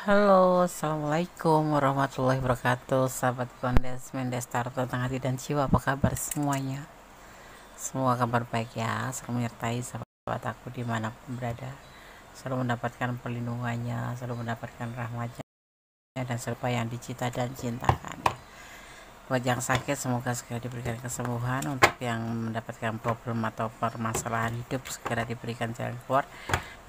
Halo, assalamualaikum warahmatullahi wabarakatuh. Sahabat Kondes Mendes Tarot tentang hati dan jiwa, apa kabar semuanya? Semua kabar baik ya, selalu menyertai sahabat aku dimanapun berada, selalu mendapatkan perlindungannya, selalu mendapatkan rahmatnya, dan serba yang dicita dan cintakan ya. Buat yang sakit semoga segera diberikan kesembuhan, untuk yang mendapatkan problem atau permasalahan hidup segera diberikan jalan keluar,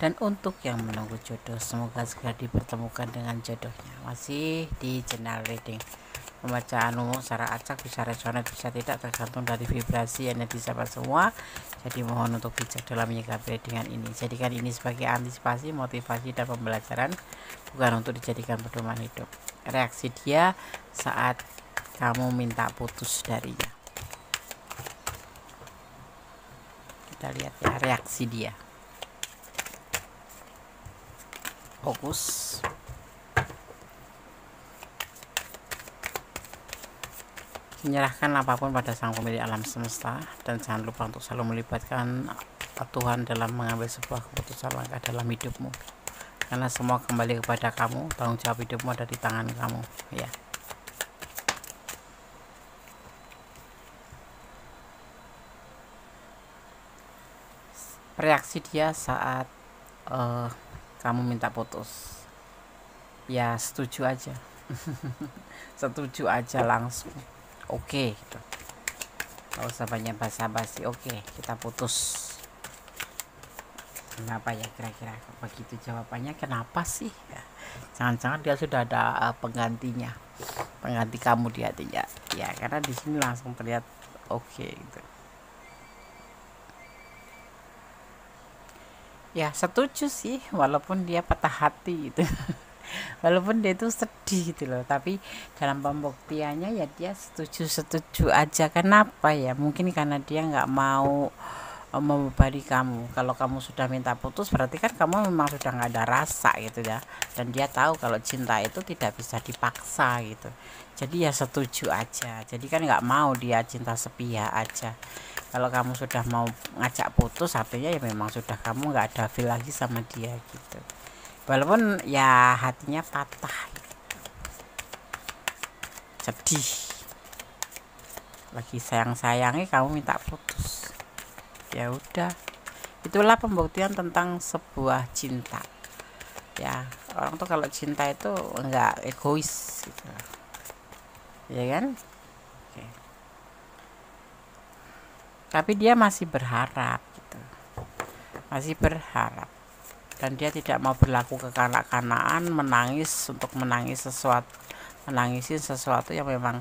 dan untuk yang menunggu jodoh semoga segera dipertemukan dengan jodohnya. Masih di channel reading, pembacaan umum secara acak, bisa resonate bisa tidak, tergantung dari vibrasi energi sahabat semua. Jadi mohon untuk bijak dalam menyikapi readingan ini, jadikan ini sebagai antisipasi, motivasi, dan pembelajaran, bukan untuk dijadikan pedoman hidup. Reaksi dia saat kamu minta putus darinya, kita lihat ya reaksi dia. Fokus. Menyerahkan apapun pada sang pemilik alam semesta, dan jangan lupa untuk selalu melibatkan Tuhan dalam mengambil sebuah keputusan langkah dalam hidupmu, karena semua kembali kepada kamu. Tanggung jawab hidupmu ada di tangan kamu ya. Reaksi dia saat kamu minta putus, ya setuju aja. Setuju aja langsung, oke gitu. Gak usah banyak basa-basi, oke kita putus. Kenapa ya kira-kira begitu jawabannya? Kenapa sih ya? Jangan-jangan dia sudah ada penggantinya, pengganti kamu di hatinya ya, karena di sini langsung terlihat oke gitu ya. Setuju sih, walaupun dia patah hati gitu. Walaupun dia itu sedih gitu loh, tapi dalam pembuktiannya ya dia setuju aja. Kenapa ya? Mungkin karena dia nggak mau membebani kamu. Kalau kamu sudah minta putus, berarti kan kamu memang sudah nggak ada rasa gitu ya, dan dia tahu kalau cinta itu tidak bisa dipaksa gitu. Jadi ya setuju aja. Jadi kan nggak mau dia cinta sepihak aja. Kalau kamu sudah mau ngajak putus, artinya ya memang sudah kamu nggak ada feel lagi sama dia gitu, walaupun ya hatinya patah, sedih, lagi sayang-sayangnya kamu minta putus. Ya udah, itulah pembuktian tentang sebuah cinta ya. Orang tuh kalau cinta itu enggak egois gitu, ya kan. Oke. Tapi dia masih berharap gitu, masih berharap, dan dia tidak mau berlaku kekanak-kanakan, menangisi sesuatu yang memang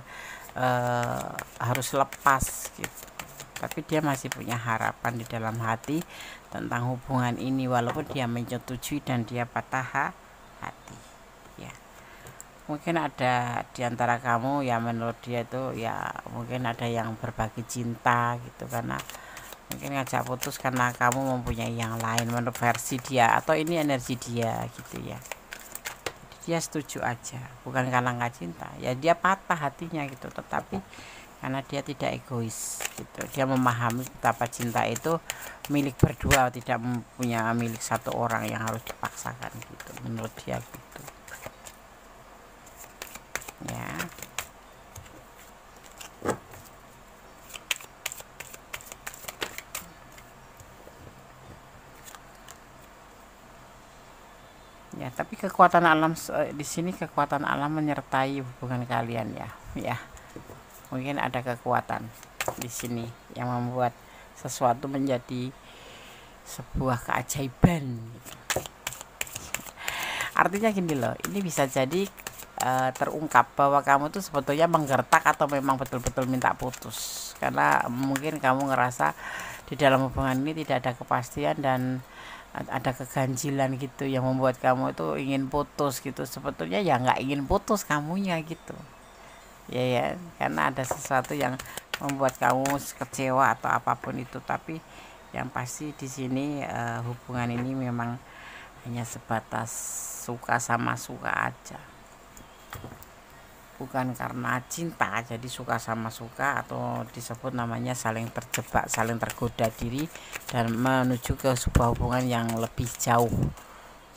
harus lepas gitu. Tapi dia masih punya harapan di dalam hati tentang hubungan ini, walaupun dia menyetujui dan dia patah hati ya. Mungkin ada di antara kamu ya, menurut dia itu ya mungkin ada yang berbagi cinta gitu, karena mungkin ngajak putus karena kamu mempunyai yang lain menurut versi dia, atau ini energi dia gitu ya. Dia setuju aja, bukan karena nggak cinta ya, dia patah hatinya gitu, tetapi karena dia tidak egois gitu. Dia memahami betapa cinta itu milik berdua, tidak punya milik satu orang yang harus dipaksakan gitu, menurut dia gitu ya. Ya, tapi kekuatan alam di sini, kekuatan alam menyertai hubungan kalian ya. Ya, mungkin ada kekuatan di sini yang membuat sesuatu menjadi sebuah keajaiban. Artinya gini loh, ini bisa jadi terungkap bahwa kamu tuh sebetulnya menggertak atau memang betul-betul minta putus, karena mungkin kamu ngerasa di dalam hubungan ini tidak ada kepastian dan ada keganjilan gitu yang membuat kamu itu ingin putus gitu. Sebetulnya ya nggak ingin putus kamunya gitu ya, karena ada sesuatu yang membuat kamu kecewa atau apapun itu. Tapi yang pasti di sini hubungan ini memang hanya sebatas suka sama suka aja, bukan karena cinta. Jadi suka sama suka, atau disebut namanya saling terjebak, saling tergoda diri dan menuju ke sebuah hubungan yang lebih jauh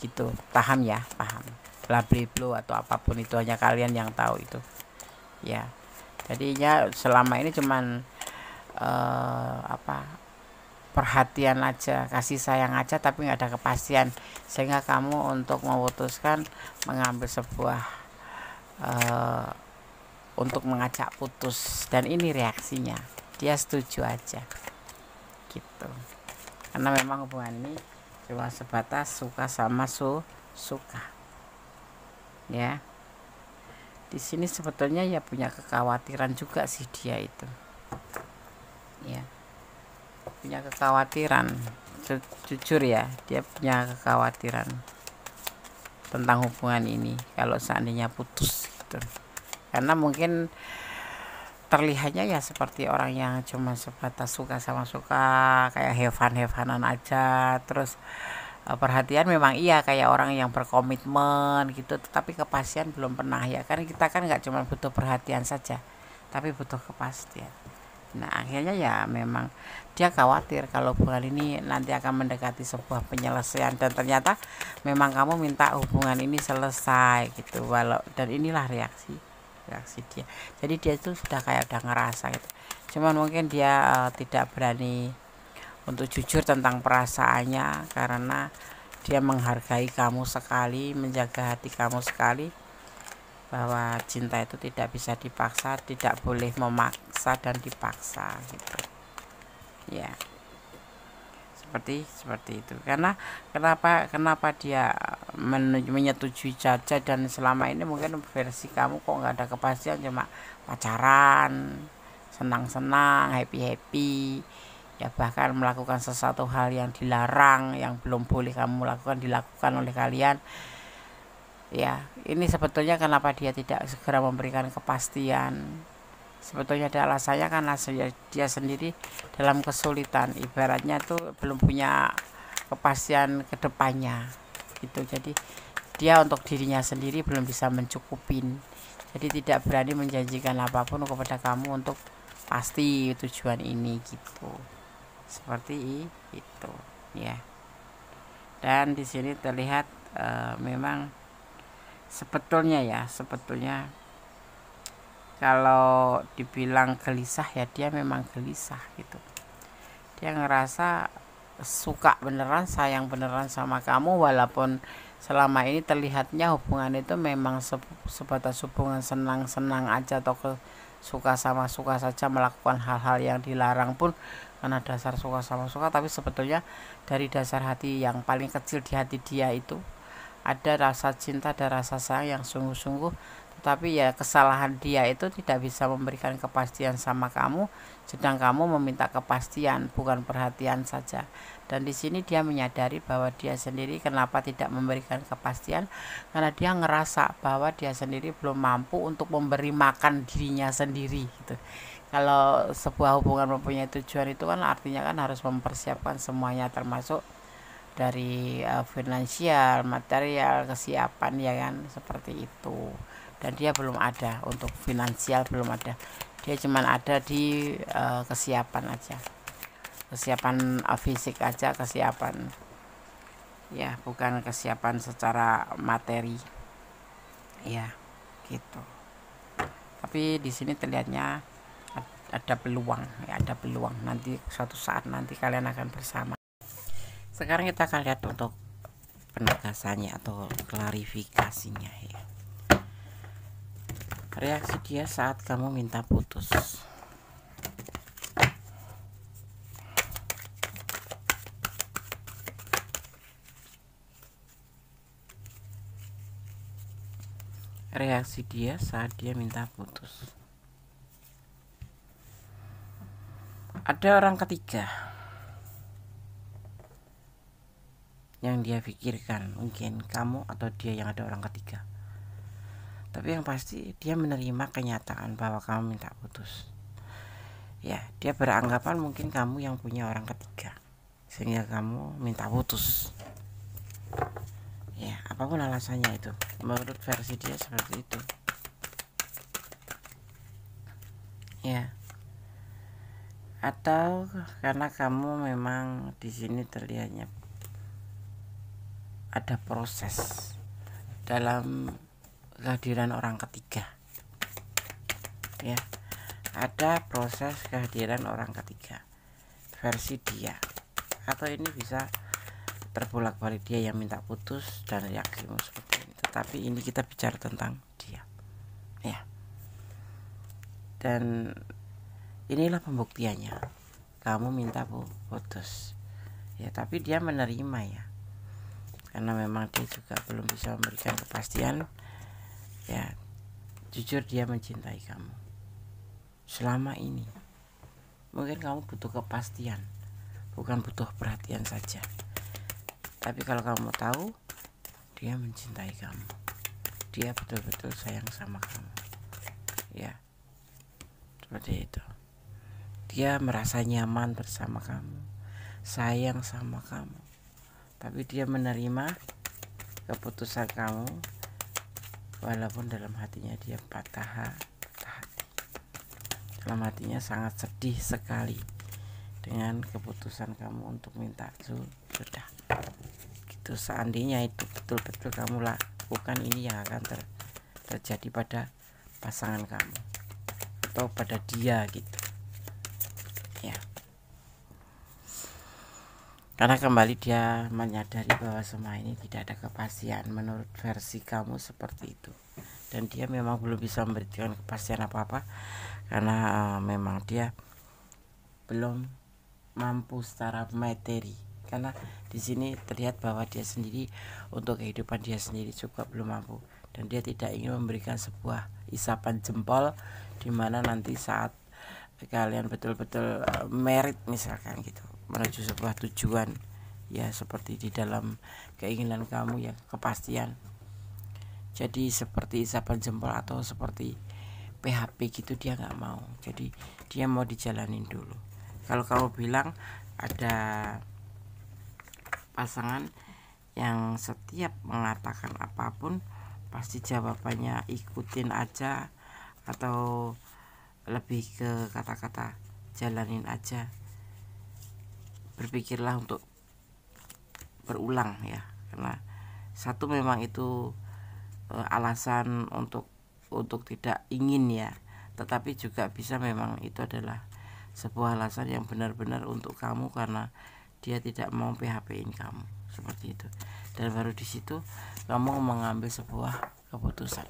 gitu. Paham ya? Paham. blablabla atau apapun itu, hanya kalian yang tahu itu ya. Jadinya selama ini cuman perhatian aja, kasih sayang aja, tapi nggak ada kepastian, sehingga kamu untuk memutuskan mengambil sebuah untuk mengajak putus, dan ini reaksinya dia setuju aja gitu. Karena memang hubungan ini cuma sebatas suka sama suka ya. Di sini sebetulnya ya punya kekhawatiran juga sih dia itu ya, punya kekhawatiran. Jujur ya, dia punya kekhawatiran tentang hubungan ini kalau seandainya putus gitu. Karena mungkin terlihatnya ya seperti orang yang cuma sebatas suka sama suka, kayak have-fun aja. Terus perhatian memang iya kayak orang yang berkomitmen gitu, tetapi kepastian belum pernah ya. Kan kita kan nggak cuma butuh perhatian saja, tapi butuh kepastian. Nah akhirnya ya memang dia khawatir kalau hubungan ini nanti akan mendekati sebuah penyelesaian, dan ternyata memang kamu minta hubungan ini selesai gitu. Dan inilah reaksi dia. Jadi dia itu sudah kayak udah ngerasa gitu, cuman mungkin dia tidak berani untuk jujur tentang perasaannya, karena dia menghargai kamu sekali, menjaga hati kamu sekali, bahwa cinta itu tidak bisa dipaksa, tidak boleh memaksa dan dipaksa gitu ya. Seperti itu. Karena kenapa dia menyetujui saja, dan selama ini mungkin versi kamu kok nggak ada kepastian, cuma pacaran, senang-senang, happy ya, bahkan melakukan sesuatu hal yang dilarang, yang belum boleh kamu lakukan, dilakukan oleh kalian ya. Ini sebetulnya kenapa dia tidak segera memberikan kepastian, sebetulnya ada alasannya, karena dia sendiri dalam kesulitan, ibaratnya tuh belum punya kepastian ke depannya gitu. Jadi dia untuk dirinya sendiri belum bisa mencukupin, jadi tidak berani menjanjikan apapun kepada kamu untuk pasti tujuan ini gitu. Seperti itu ya. Dan di sini terlihat memang sebetulnya kalau dibilang gelisah ya, dia memang gelisah gitu. Dia ngerasa suka beneran, sayang beneran sama kamu, walaupun selama ini terlihatnya hubungan itu memang sebatas hubungan senang-senang aja, atau suka sama suka saja, melakukan hal-hal yang dilarang pun karena dasar suka sama suka. Tapi sebetulnya dari dasar hati yang paling kecil di hati dia itu ada rasa cinta, ada rasa sayang yang sungguh-sungguh. Tetapi ya kesalahan dia itu tidak bisa memberikan kepastian sama kamu, sedang kamu meminta kepastian, bukan perhatian saja. Dan di sini dia menyadari bahwa dia sendiri kenapa tidak memberikan kepastian, karena dia ngerasa bahwa dia sendiri belum mampu untuk memberi makan dirinya sendiri gitu. Kalau sebuah hubungan mempunyai tujuan itu kan artinya kan harus mempersiapkan semuanya, termasuk dari finansial, material, kesiapan ya kan, seperti itu. Dan dia belum ada untuk finansial, belum ada. Dia cuman ada di kesiapan aja, kesiapan fisik aja, kesiapan ya, bukan kesiapan secara materi ya gitu. Tapi di sini terlihatnya ada peluang ya, ada peluang nanti suatu saat nanti kalian akan bersama. Sekarang kita akan lihat untuk penegasannya atau klarifikasinya ya. Reaksi dia saat kamu minta putus. Reaksi dia saat dia minta putus. Ada orang ketiga yang dia pikirkan, mungkin kamu atau dia yang ada orang ketiga. Tapi yang pasti dia menerima kenyataan bahwa kamu minta putus. Ya, dia beranggapan mungkin kamu yang punya orang ketiga, sehingga kamu minta putus. Ya, apapun alasannya itu, menurut versi dia seperti itu. Ya. Atau karena kamu memang di sini terlihatnya ada proses dalam kehadiran orang ketiga, ya. Ada proses kehadiran orang ketiga versi dia, atau ini bisa terbolak-balik dia yang minta putus dan reaksimu seperti ini. Tetapi ini kita bicara tentang dia, ya. Dan inilah pembuktiannya, kamu minta putus, ya, tapi dia menerima, ya, karena memang dia juga belum bisa memberikan kepastian, ya. Jujur dia mencintai kamu selama ini. Mungkin kamu butuh kepastian, bukan butuh perhatian saja. Tapi kalau kamu tahu dia mencintai kamu, dia betul-betul sayang sama kamu, ya, seperti itu. Dia merasa nyaman bersama kamu, sayang sama kamu, tapi dia menerima keputusan kamu, walaupun dalam hatinya dia patah hati. Dalam hatinya sangat sedih sekali dengan keputusan kamu untuk minta sudah gitu. Seandainya itu betul-betul kamu lakukan, ini yang akan terjadi pada pasangan kamu atau pada dia gitu, ya. Karena kembali dia menyadari bahwa semua ini tidak ada kepastian menurut versi kamu seperti itu, dan dia memang belum bisa memberikan kepastian apa-apa karena memang dia belum mampu secara materi. Karena di sini terlihat bahwa dia sendiri untuk kehidupan dia sendiri juga belum mampu, dan dia tidak ingin memberikan sebuah isapan jempol di mana nanti saat kalian betul-betul merit misalkan gitu, menuju sebuah tujuan, ya, seperti di dalam keinginan kamu, ya, kepastian. Jadi seperti isapan jempol atau seperti PHP gitu dia nggak mau. Jadi dia mau dijalanin dulu. Kalau kamu bilang ada pasangan yang setiap mengatakan apapun pasti jawabannya ikutin aja, atau lebih ke kata-kata jalanin aja, berpikirlah untuk berulang, ya, karena satu memang itu alasan untuk tidak ingin, ya, tetapi juga bisa memang itu adalah sebuah alasan yang benar-benar untuk kamu karena dia tidak mau PHP-in kamu, seperti itu. Dan baru di situ kamu mengambil sebuah keputusan.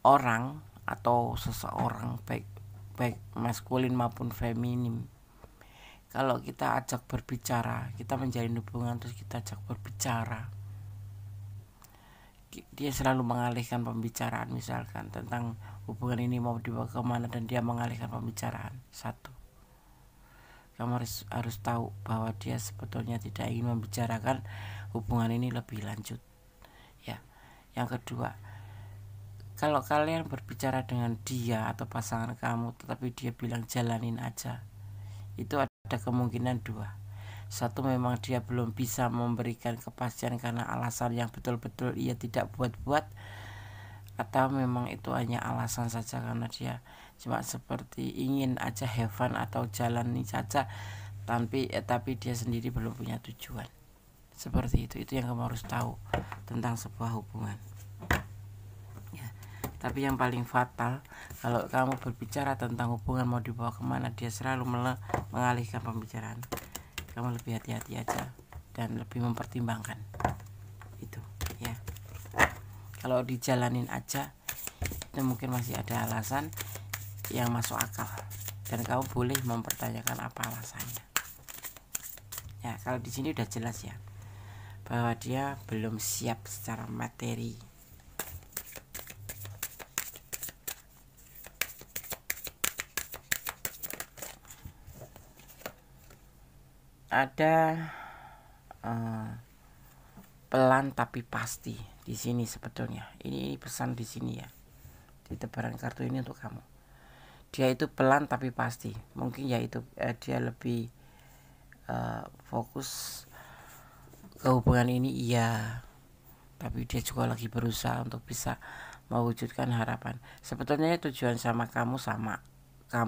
Orang atau seseorang, baik maskulin maupun feminim, kalau kita ajak berbicara, kita menjalin hubungan terus kita ajak berbicara, dia selalu mengalihkan pembicaraan, misalkan tentang hubungan ini mau dibawa kemana, dan dia mengalihkan pembicaraan. Satu, kamu harus tahu bahwa dia sebetulnya tidak ingin membicarakan hubungan ini lebih lanjut, ya. Yang kedua, kalau kalian berbicara dengan dia atau pasangan kamu tetapi dia bilang jalanin aja, itu ada kemungkinan dua. Satu, memang dia belum bisa memberikan kepastian karena alasan yang betul-betul ia tidak buat-buat, atau memang itu hanya alasan saja karena dia cuma seperti ingin aja have fun atau jalani saja, tapi dia sendiri belum punya tujuan. Seperti itu yang kamu harus tahu tentang sebuah hubungan, ya. Tapi yang paling fatal, kalau kamu berbicara tentang hubungan mau dibawa kemana, dia selalu mengalihkan pembicaraan. Kamu lebih hati-hati aja dan lebih mempertimbangkan itu, ya. Kalau dijalanin aja itu mungkin masih ada alasan yang masuk akal, dan kamu boleh mempertanyakan apa alasannya, ya. Kalau di sini udah jelas, ya, bahwa dia belum siap secara materi. Ada pelan tapi pasti di sini sebetulnya. Ini pesan di sini, ya, di tebaran kartu ini untuk kamu. Dia itu pelan tapi pasti. Mungkin yaitu dia lebih fokus ke hubungan ini, iya, tapi dia juga lagi berusaha untuk bisa mewujudkan harapan. Sebetulnya tujuan sama kamu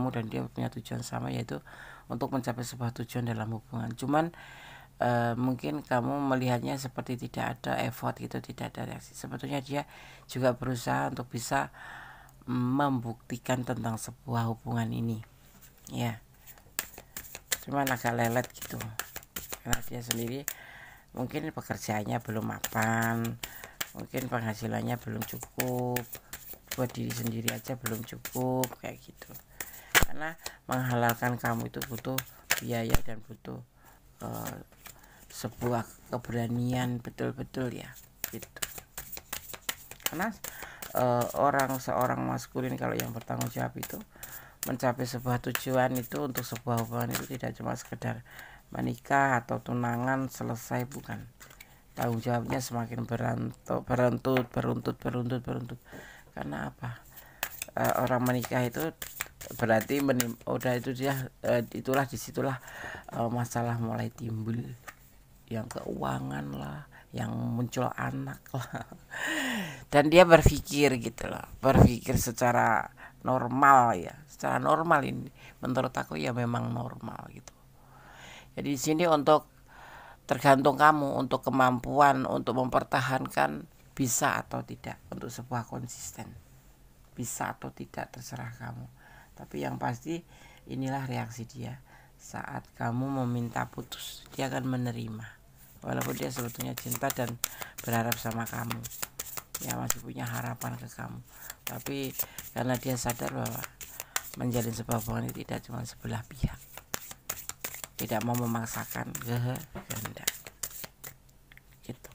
dan dia punya tujuan sama, yaitu untuk mencapai sebuah tujuan dalam hubungan. Cuman mungkin kamu melihatnya seperti tidak ada effort gitu, tidak ada reaksi. Sebetulnya dia juga berusaha untuk bisa membuktikan tentang sebuah hubungan ini, ya. Cuman agak lelet gitu, karena dia sendiri mungkin pekerjaannya belum mapan, mungkin penghasilannya belum cukup, buat diri sendiri aja belum cukup kayak gitu. Karena menghalalkan kamu itu butuh biaya dan butuh sebuah keberanian betul-betul ya gitu. Karena seorang maskulin kalau yang bertanggung jawab itu mencapai sebuah tujuan itu untuk sebuah hubungan itu tidak cuma sekedar menikah atau tunangan selesai, bukan. Tanggung jawabnya semakin beruntut. Karena apa? Orang menikah itu berarti udah itu dia disitulah masalah mulai timbul, yang keuangan lah, yang muncul anak lah. Dan dia berpikir gitu loh, berpikir secara normal ya, secara normal ini menurut aku ya memang normal gitu. Jadi di sini untuk tergantung kamu, untuk kemampuan untuk mempertahankan bisa atau tidak, untuk sebuah konsisten bisa atau tidak terserah kamu. Tapi yang pasti inilah reaksi dia saat kamu meminta putus. Dia akan menerima walaupun dia sebetulnya cinta dan berharap sama kamu, ya masih punya harapan ke kamu. Tapi karena dia sadar bahwa menjalin sebuah hubungan itu tidak cuma sebelah pihak, tidak mau memaksakan kehendak gitu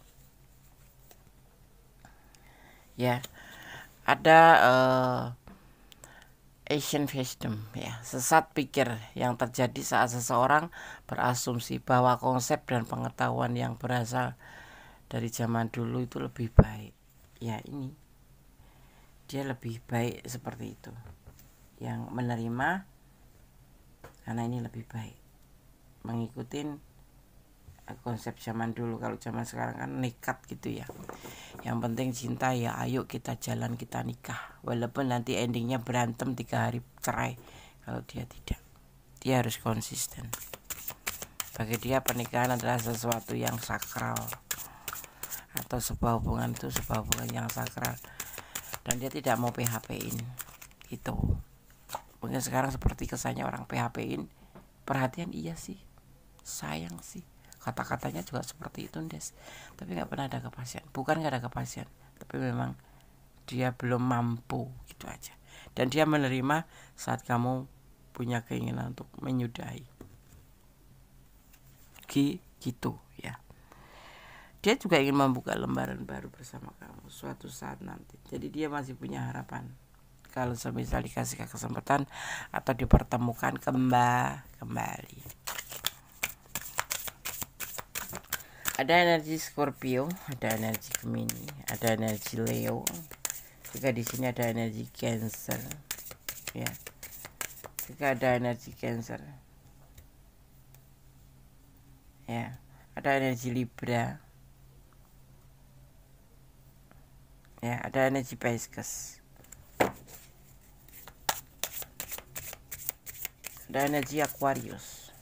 ya. Ada Asian wisdom ya, sesat pikir yang terjadi saat seseorang berasumsi bahwa konsep dan pengetahuan yang berasal dari zaman dulu itu lebih baik. Ya ini dia lebih baik seperti itu, yang menerima karena ini lebih baik, mengikutin konsep zaman dulu. Kalau zaman sekarang kan nekat gitu ya, yang penting cinta ya ayo kita jalan, kita nikah, walaupun nanti endingnya berantem 3 hari cerai. Kalau dia tidak, dia harus konsisten. Bagi dia pernikahan adalah sesuatu yang sakral, atau sebuah hubungan itu sebuah hubungan yang sakral, dan dia tidak mau PHP-in gitu. Mungkin sekarang seperti kesannya orang PHP-in, perhatian iya sih, sayang sih, kata-katanya juga seperti itu Des, tapi nggak pernah ada kepastian. Bukan nggak ada kepastian, tapi memang dia belum mampu gitu aja. Dan dia menerima saat kamu punya keinginan untuk menyudahi gitu ya. Dia juga ingin membuka lembaran baru bersama kamu suatu saat nanti. Jadi dia masih punya harapan kalau semisal dikasih kesempatan atau dipertemukan kembali. Ada energi Scorpio, ada energi Gemini, ada energi Leo. Juga di sini ada energi Cancer. Ya. Juga ada energi Cancer. Ya, ada energi Libra. Ya, ada energi Pisces. Ada energi Aquarius.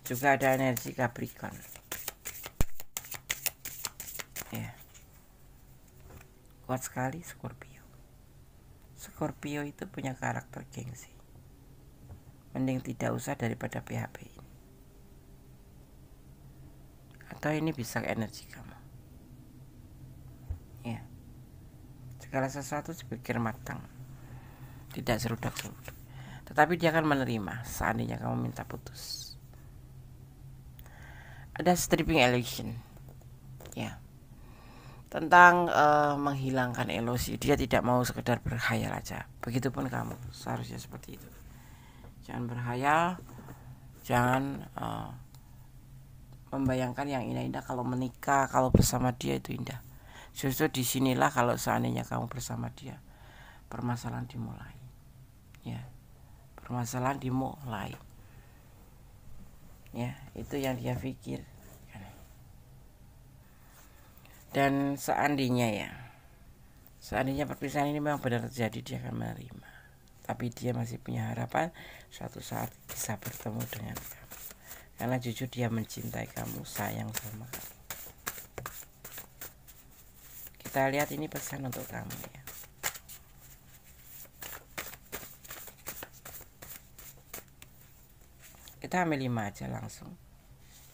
Juga ada energi Capricorn. Ya. Kuat sekali Scorpio. Scorpio itu punya karakter gengsi. Mending tidak usah daripada PHP ini. Atau ini bisa energi kamu. Ya. Segala sesuatu dipikir matang, tidak serudak-seruduk. Tetapi dia akan menerima seandainya kamu minta putus. Ada stripping illusion. Ya. Tentang menghilangkan ilusi. Dia tidak mau sekedar berkhayal aja. Begitupun kamu seharusnya seperti itu. Jangan berkhayal, jangan membayangkan yang indah-indah kalau menikah, kalau bersama dia itu indah. Justru disinilah kalau seandainya kamu bersama dia, permasalahan dimulai. Ya, permasalahan dimulai. Ya, itu yang dia pikir. Dan seandainya perpisahan ini memang benar terjadi, dia akan menerima. Tapi dia masih punya harapan suatu saat bisa bertemu dengan kamu. karena jujur dia mencintai kamu, sayang sama kamu. Kita lihat ini pesan untuk kamu ya. Kita ambil 5 aja langsung.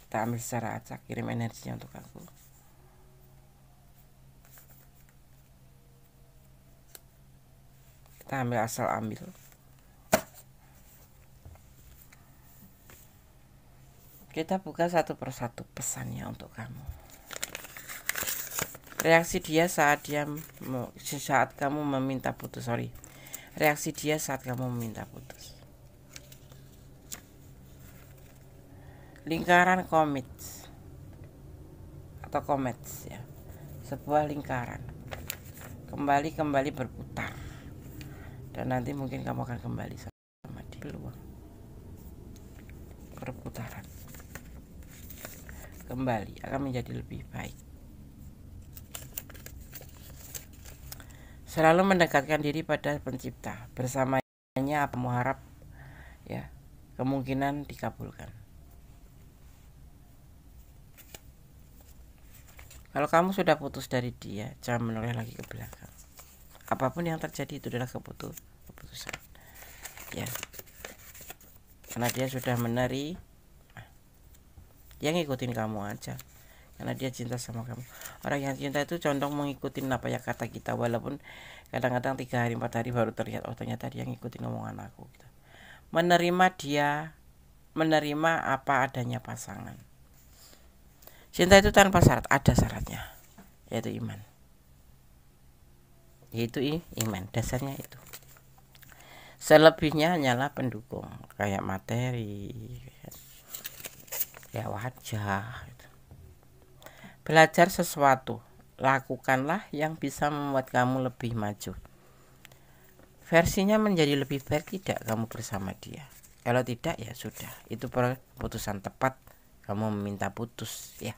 Kita ambil secara acak, kirim energinya untuk aku. Kita ambil asal ambil. Kita buka satu persatu pesannya untuk kamu. Reaksi dia saat kamu meminta putus. Reaksi dia saat kamu meminta putus. Lingkaran komit atau komets ya. Sebuah lingkaran. Kembali berputar. Dan nanti mungkin kamu akan kembali sama dia. Peluang. Perputaran. Kembali akan menjadi lebih baik. Selalu mendekatkan diri pada pencipta. Bersamanya apa kamu harap ya, kemungkinan dikabulkan. Kalau kamu sudah putus dari dia, jangan menoleh lagi ke belakang. Apapun yang terjadi itu adalah keputusan ya, karena dia sudah meneri. Dia ngikutin kamu aja karena dia cinta sama kamu. Orang yang cinta itu condong mengikuti apa yang kata kita, walaupun kadang-kadang 3 hari 4 hari baru terlihat, oh ternyata dia ngikutin omongan aku gitu. Menerima apa adanya pasangan. Cinta itu tanpa syarat, ada syaratnya, yaitu iman. Iman, dasarnya itu. Selebihnya hanyalah pendukung, kayak materi, ya wajah gitu. Belajar sesuatu, lakukanlah yang bisa membuat kamu lebih maju. Versinya menjadi lebih baik tidak kamu bersama dia. Kalau tidak ya sudah, itu keputusan tepat kamu meminta putus ya.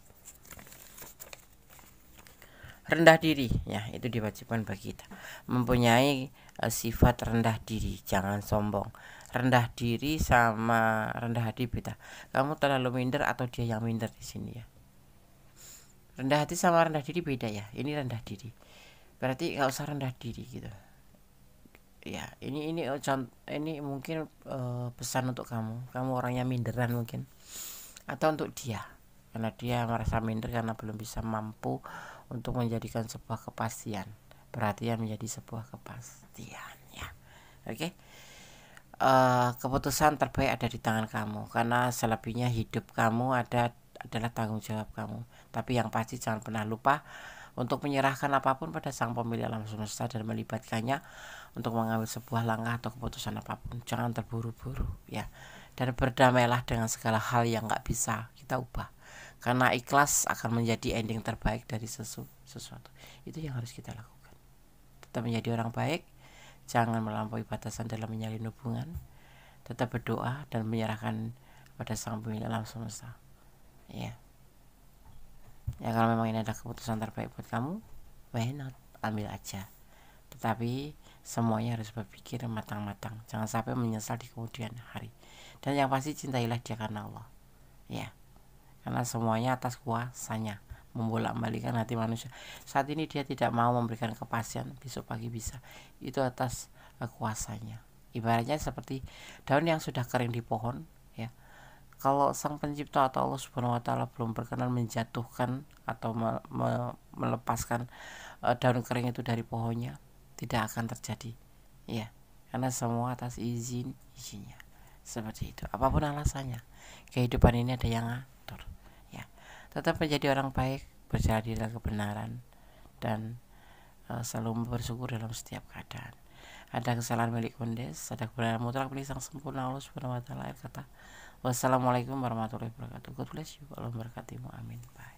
Rendah diri ya, itu diwajibkan bagi kita. Mempunyai sifat rendah diri, jangan sombong. Rendah diri sama rendah hati beda. Kamu terlalu minder atau dia yang minder di sini ya. Rendah hati sama rendah diri beda ya. Ini rendah diri. Berarti nggak usah rendah diri gitu. Ya, ini mungkin pesan untuk kamu. Kamu orangnya minderan mungkin. Atau untuk dia. Karena dia merasa minder karena belum bisa mampu untuk menjadikan sebuah kepastian. Perhatian menjadi sebuah kepastian ya. Oke. Keputusan terbaik ada di tangan kamu, karena selebihnya hidup kamu adalah tanggung jawab kamu. Tapi yang pasti jangan pernah lupa untuk menyerahkan apapun pada Sang Pemilik alam semesta dan melibatkannya untuk mengambil sebuah langkah atau keputusan apapun. Jangan terburu-buru ya. Dan berdamailah dengan segala hal yang gak bisa kita ubah, karena ikhlas akan menjadi ending terbaik dari sesuatu. Itu yang harus kita lakukan. Tetap menjadi orang baik, jangan melampaui batasan dalam menjalin hubungan. Tetap berdoa dan menyerahkan pada Sang Pemilik alam semesta ya. Ya kalau memang ini adalah keputusan terbaik buat kamu, why not, ambil aja. Tetapi semuanya harus berpikir matang-matang, jangan sampai menyesal di kemudian hari. Dan yang pasti cintailah dia karena Allah ya, karena semuanya atas kuasanya membolak-balikan hati manusia. Saat ini dia tidak mau memberikan kepastian, besok pagi bisa. Itu atas kuasanya. Ibaratnya seperti daun yang sudah kering di pohon ya. Kalau Sang Pencipta atau Allah Subhanahu wa taala belum berkenan menjatuhkan atau melepaskan daun kering itu dari pohonnya, tidak akan terjadi ya, karena semua atas izinnya. Seperti itu. Apapun alasannya, kehidupan ini ada yang ngatur ya. Tetap menjadi orang baik, berjalan di dalam kebenaran, dan selalu bersyukur dalam setiap keadaan. Ada kesalahan milik Kondes, ada kebenaran mutlak milik Sang Sempurna Allah Subhanahu wa taala. Kata wassalamualaikum warahmatullahi wabarakatuh. God bless you. Allah memberkatimu. Amin. Bye.